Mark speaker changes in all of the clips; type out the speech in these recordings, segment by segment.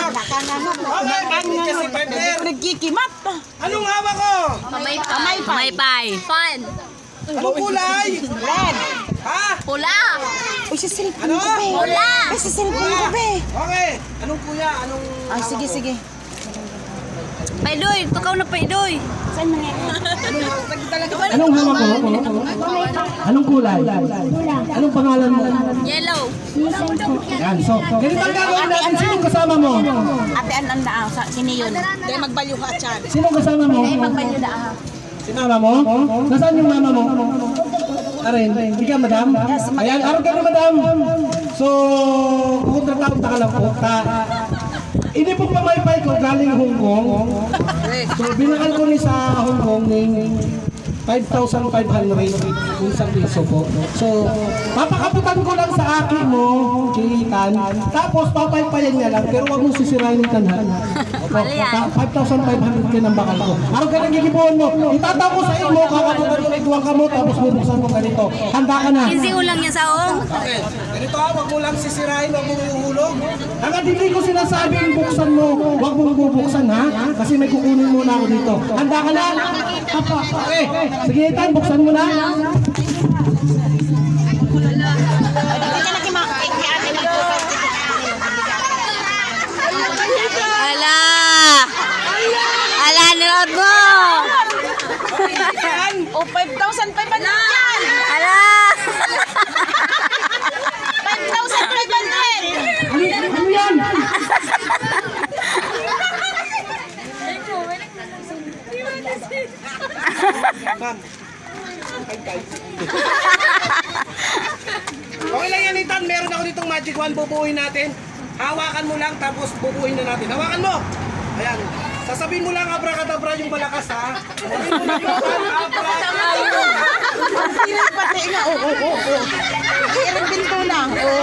Speaker 1: Nakangangat.
Speaker 2: Kasi partner.
Speaker 1: Nagkikimat.
Speaker 2: Anong hawak ko?
Speaker 3: Kamaypay. Fun.
Speaker 2: Anong kulay?
Speaker 1: Red.
Speaker 2: Ha?
Speaker 3: Pula.
Speaker 1: Uy, sa cellphone
Speaker 2: Ano?
Speaker 1: ko, be.
Speaker 3: Pula.
Speaker 1: Ay, sa cellphone ko, be.
Speaker 2: Okay. Anong kuya? Anong...
Speaker 1: Ay, sige, sige.
Speaker 3: Paidoy. Tukaw na paidoy.
Speaker 1: Saan mga?
Speaker 4: Anong hawak mo? Anong kulay? Anong pangalan mo?
Speaker 3: Yellow.
Speaker 4: Yan, so, ganito ang gagawin natin. Sinong kasama mo?
Speaker 1: Ate, an na sino yun? Dahil magbalyo ka, Chad.
Speaker 4: Sinong kasama mo?
Speaker 1: Magbalyo na
Speaker 4: Si mama mo? Nasaan yung mama mo? Arin, ikaw madam? Ayan, araw ka ni madam. So, kukontrataon ka lang po. Ini pong pamaypay ko galing Hong Kong. So, binakal ko ni sa Hong Kong ng 5,500 isang piso po. So, papakaputan ko lang sa akin mo, Chitan. Tapos, papaypayan niya lang, pero huwag mong sisirain yung tanhan. Opo, 5,500 ka ng bakal ko. Araw ka nang gigibuhan mo. Itataw ko sa imo, kakaputan ko na ituwang ka mo, tapos bubuksan mo ganito. Handa ka na.
Speaker 3: Easy ulang yan sa ong.
Speaker 2: Okay. Ganito ha, wag mo lang sisirain, wag mo uhulog.
Speaker 4: Hanggang hindi ko sinasabing buksan mo, huwag mong bubuksan ha, kasi may kukunin muna ako dito. Handa ka na? Okay. Sige, Tan, buksan mo na.
Speaker 3: Ala. Ala, nilod mo.
Speaker 1: O, 5,500 yan!
Speaker 3: Ala.
Speaker 1: 5,500!
Speaker 4: Ano yan?
Speaker 2: Ma'am. Okay lang yan, Ethan. Meron ako ditong magic wand. Bubuuin natin. Hawakan mo lang, tapos bubuuin na natin. Hawakan mo! Ayan. Sasabihin mo lang, abracadabra yung malakas, ha? Sasabihin mo lang, abracadabra.
Speaker 1: Pati nga, oo. Iring pinto lang, oo.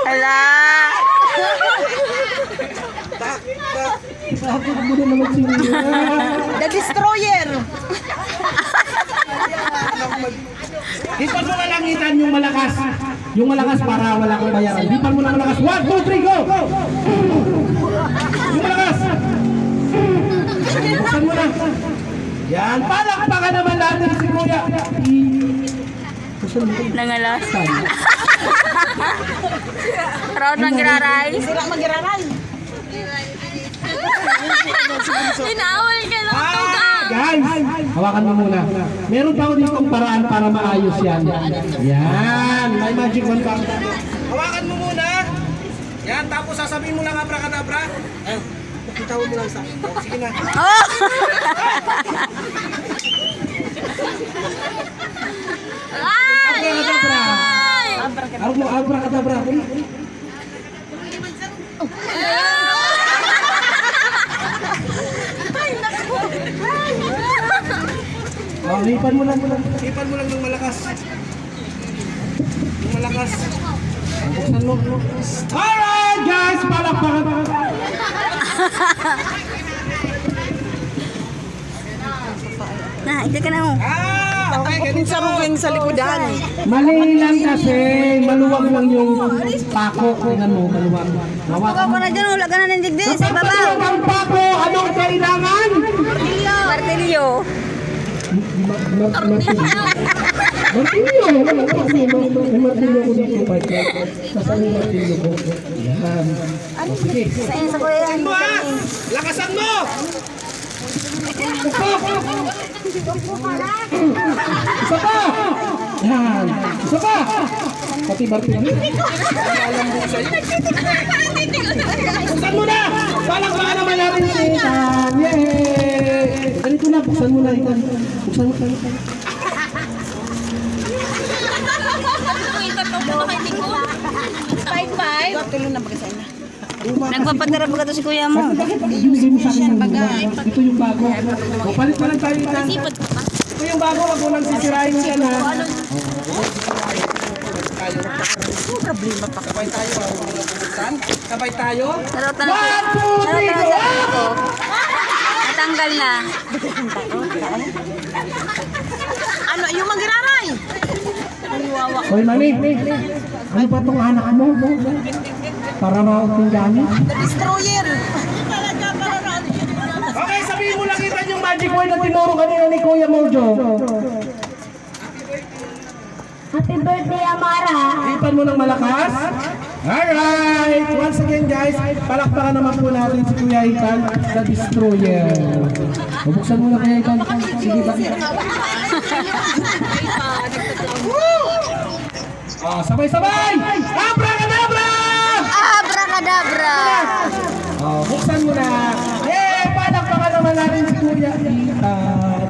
Speaker 3: Ala.
Speaker 2: Tak, tak.
Speaker 4: Bakit mo na naman siya?
Speaker 1: The Destroyer!
Speaker 4: Hipan mo na lang, Ethan, yung malakas. Yung malakas para wala kang bayaran. Hipan mo na malakas. 1, 2, 3, go! Yung malakas. Buksan mo na. Yan, palakpakan naman natin si Kuya. Buksan mo.
Speaker 3: Nangalasan. Proud ng giraray.
Speaker 1: Sira magiraray.
Speaker 3: Inaawal ka lang ito.
Speaker 4: Guys, hawakan mo muna. Meron pa ako ditong paraan para maayos yan. Yan, may magic wand pa.
Speaker 2: Hawakan mo muna. Yan, tapos sasabihin mo lang, abracadabra. Ayun, bitawan mo lang sa... Oh, sige na.
Speaker 3: Oh! Ay!
Speaker 4: Abracadabra.
Speaker 3: Ay!
Speaker 4: Arog mo, abracadabra. Oh, hipan mo lang.
Speaker 2: Ipan mo lang ng malakas. Yung malakas.
Speaker 4: Buksan mo. Alright, guys, palakpakan.
Speaker 3: Na, ito ka na oh.
Speaker 2: Okay, ganito.
Speaker 1: Sa likodan.
Speaker 4: Mali lang kasi, maluwag lang yung pako. Tingnan mo, maluwag.
Speaker 3: Baka ko na dyan, wala ka na ng digdi sa
Speaker 4: Kapag
Speaker 3: ibabaw.
Speaker 4: ang pako, anong kailangan?
Speaker 3: Martilyo.
Speaker 4: Martilyo. May martilyo ko dito, Paito. Nasaan yung martilyo ko? Yan. Sige.
Speaker 3: Sa inyo sa kuya.
Speaker 2: Mo ha! Lakasan mo!
Speaker 4: Isa pa! Yan. Isa pa! Pati martilyo. Buksan mo na! Palakpakan naman natin si Ethan. Yay! Ganito na, buksan mo na, Ethan. Buksan mo na.
Speaker 1: Tuloy na bagay sa inyo.
Speaker 3: Nagpapadara ba ka to si kuya mo?
Speaker 4: Binigay mo sa akin yung bagay. Ito yung bago. O, palit pa lang tayo, Ethan. Ito yung bago, wag mo lang sisirain yan, ha?
Speaker 1: Problema pa.
Speaker 2: Sabay tayo, bubuksan. Sabay tayo.
Speaker 3: Charot na.
Speaker 4: 1, 2, 3, go!
Speaker 3: Natanggal na.
Speaker 1: Ano, yung magiraray?
Speaker 4: Hoy, Mani. Ano ba itong anak mo? Para mauting gamit?
Speaker 1: Destroyer.
Speaker 2: Okay, sabihin mo lang kita
Speaker 4: Yung magic word na tinuro kanina ni Kuya Mojo.
Speaker 5: Happy birthday, Amara!
Speaker 4: Ipan mo ng malakas. Alright! Once again guys, palakpakan naman po natin si Kuya Itan, the Destroyer. Bubuksan mo na Kuya Itan. Sige ba? Sabay-sabay! Abracadabra!
Speaker 3: Abracadabra!
Speaker 4: Buksan mo na. Palakpakan naman natin si Kuya Itan.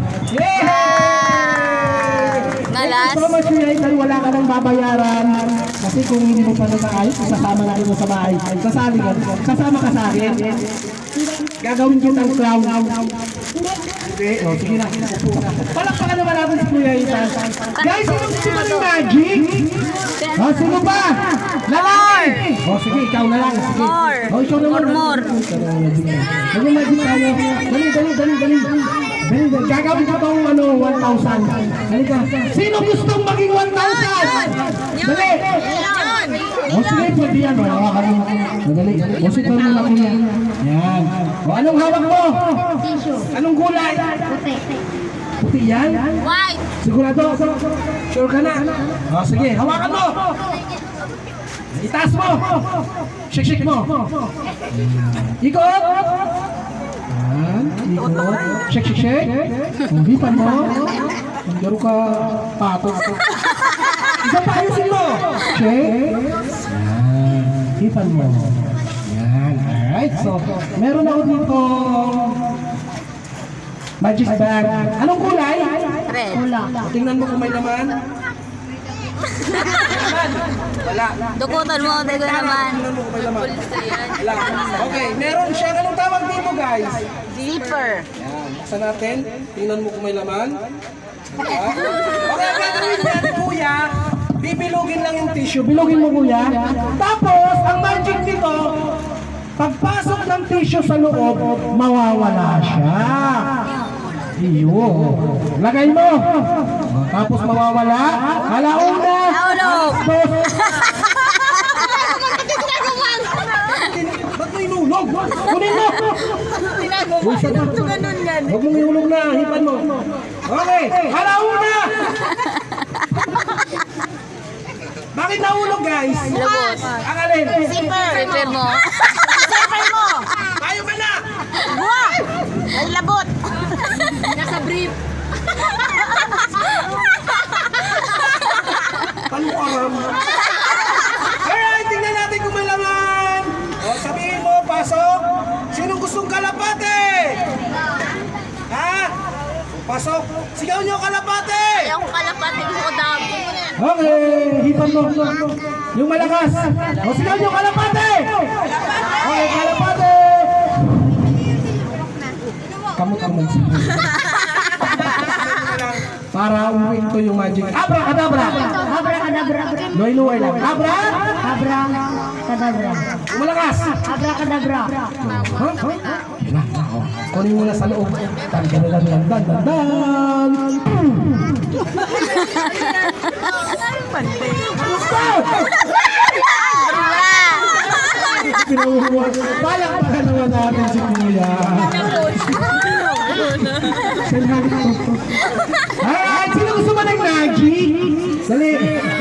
Speaker 3: Ngalas.
Speaker 4: So much Kuya Itan, wala ka nang babayaran. Kasi kung hindi mo pa nakaayos, sasama natin mo sa bahay. Sasali ka. Sasama ka sa akin. Gagawin kitang clown. Hindi. O, sige na. Palakpakan naman natin si Kuya Itan. Guys, sino gusto mo ng magic? O, sino ba? Lalaki! O, sige, ikaw na lang. Sige.
Speaker 3: More.
Speaker 4: O, ikaw naman.
Speaker 3: More.
Speaker 4: Mag-magic tayo. Dali. Gagawin ko itong 1,000. Halika. Sino gustong maging 1,000? Dali. O sige, pwede yan. Hawakan mo. Madali. O sige, mo na kuya. Yan. O anong hawak mo? Anong kulay? Puti yan?
Speaker 3: White.
Speaker 4: Sigurado? Sure ka na? O sige, hawakan mo. Itaas mo. Shake mo. Ikot. Yan. Ikot. Shake. O, hipan mo. Garo ka pato. Isa pa, ayusin mo. Shake. Yan. Hipan mo. Yan. Alright. So, meron ako dito magic bag. Anong kulay?
Speaker 3: Red.
Speaker 2: Tingnan mo kung may laman. Wala.
Speaker 3: Dukutan mo, tayo naman.
Speaker 2: Tingnan mo kung may laman. Wala. Okay, meron siya. Anong tawag dito guys?
Speaker 3: Zipper.
Speaker 2: Yan. Buksan natin. Tingnan mo kung may laman. Okay, ang gagawin niyan, kuya, bibilugin lang yung tissue.
Speaker 4: Bilugin mo kuya. Tapos, ang magic nito, pagpasok ng tissue sa loob, mawawala siya. Iyo. Lagay mo. Tapos mawawala. Alauna.
Speaker 3: Naulog.
Speaker 2: Ba't mo inulog?
Speaker 4: Kunin mo. Uy, siya na. Huwag mong ihulog na. Hipan mo. Okay. Alauna. Bakit nahulog guys?
Speaker 3: Lubos.
Speaker 4: Ang alin?
Speaker 3: Zipper mo.
Speaker 2: Tayo ka na!
Speaker 1: Ay, labot.
Speaker 3: Nasa brief.
Speaker 2: Palukaram. Alright, tingnan natin kung may laman. O, sabihin mo, pasok. Sinong gustong kalapate? Ha? Pasok. Sigaw niyo kalapate.
Speaker 3: Ayaw ko kalapati ko dabo.
Speaker 4: Okay, hipan mo. Yung malakas. O sigaw nyo, kalapate! Okay, kalapate! Kamot-kamot. Para umuwi ko yung magic. Abracadabra!
Speaker 5: Abracadabra!
Speaker 4: Luay-luay lang.
Speaker 5: Abracadabra!
Speaker 4: Yung malakas.
Speaker 5: Abracadabra!
Speaker 4: Huh? Yan na. O, kunin mo na sa loob. Dan. Pinauhuan. Palakpakan naman natin si Kuya. Alright, sino gusto ba ng magic? Dali,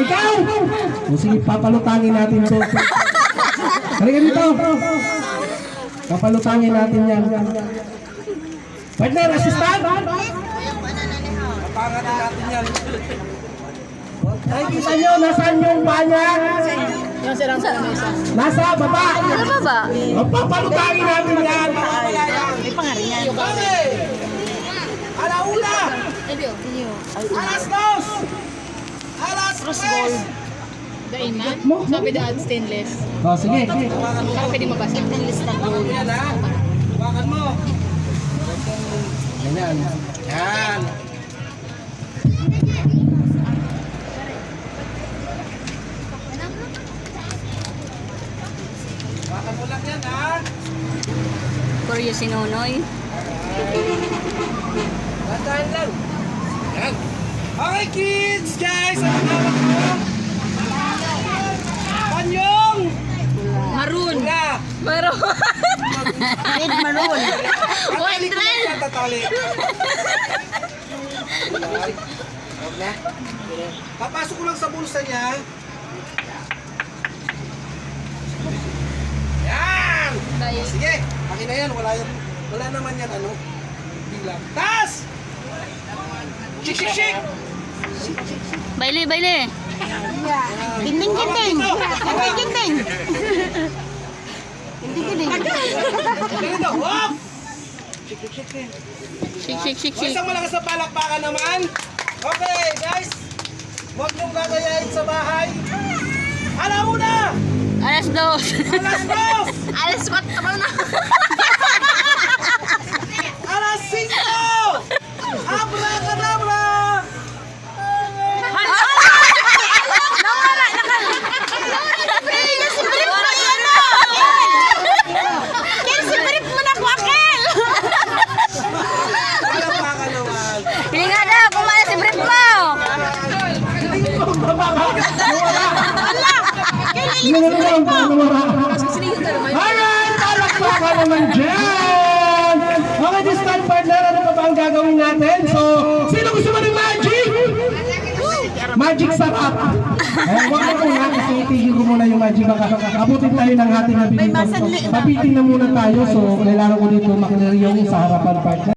Speaker 4: ikaw! O sige, papalutangin natin to. Halika dito. Papalutangin natin yan. Partner, assistant?
Speaker 2: Pangatin natin yan.
Speaker 4: Nakikita nyo, nasaan yung panya? Nasa baba.
Speaker 3: Ano ba ba?
Speaker 4: O, papalutangin natin yan.
Speaker 1: May pangaringan.
Speaker 2: Okay. Alauna. Alas dos. Alas tres.
Speaker 6: Daiman? Sabi daan stainless.
Speaker 4: O, sige.
Speaker 6: Saka pwede mabasa.
Speaker 2: Yan ha. Hawakan mo.
Speaker 4: Ganyan.
Speaker 2: Yan. Hawakan mo lang yan ha.
Speaker 3: Koryo si Nonoy.
Speaker 2: Dandahan lang. Yan. Okay, kids, guys, ano tawag mo? Panyong!
Speaker 3: Maroon.
Speaker 2: Wala.
Speaker 3: Maroon.
Speaker 1: Red maroon.
Speaker 2: Tatali ko lang siya, tatali. Huwag na. Papasok ko lang sa bulsa niya. Yan! Sige, akin na yan. Wala naman yan, ano? Bilang. Tas! Shik, shik, shik!
Speaker 3: Baile, baile.
Speaker 1: Ginding, ginding. Ginding, ginding. Ginding, ginding.
Speaker 2: Ganito, wop! Shik, shik, shik, shik.
Speaker 3: Shik, shik, shik,
Speaker 2: O,
Speaker 3: shik.
Speaker 2: isang malakas na palakpakan naman. Okay, guys. Huwag niyong gagayain sa bahay. Alauna!
Speaker 3: Alas dos.
Speaker 2: Alas dos!
Speaker 3: Alas 4 na.
Speaker 2: Alas 5! Abracadabra! Palakpakan naman.
Speaker 3: Hindi nga daw, kumala si Brett mo.
Speaker 4: Alright, palakpakan naman dyan! Okay, this time partner, ano pa ba ang gagawin natin? So, sino gusto mo ng magic? Magic sarap! Huwag na muna kasi itigil ko muna yung magic. Baka abutin tayo ng ating nabiling. Pabiting na muna tayo. So, kailangan ko dito maklear yung sa harapan partner.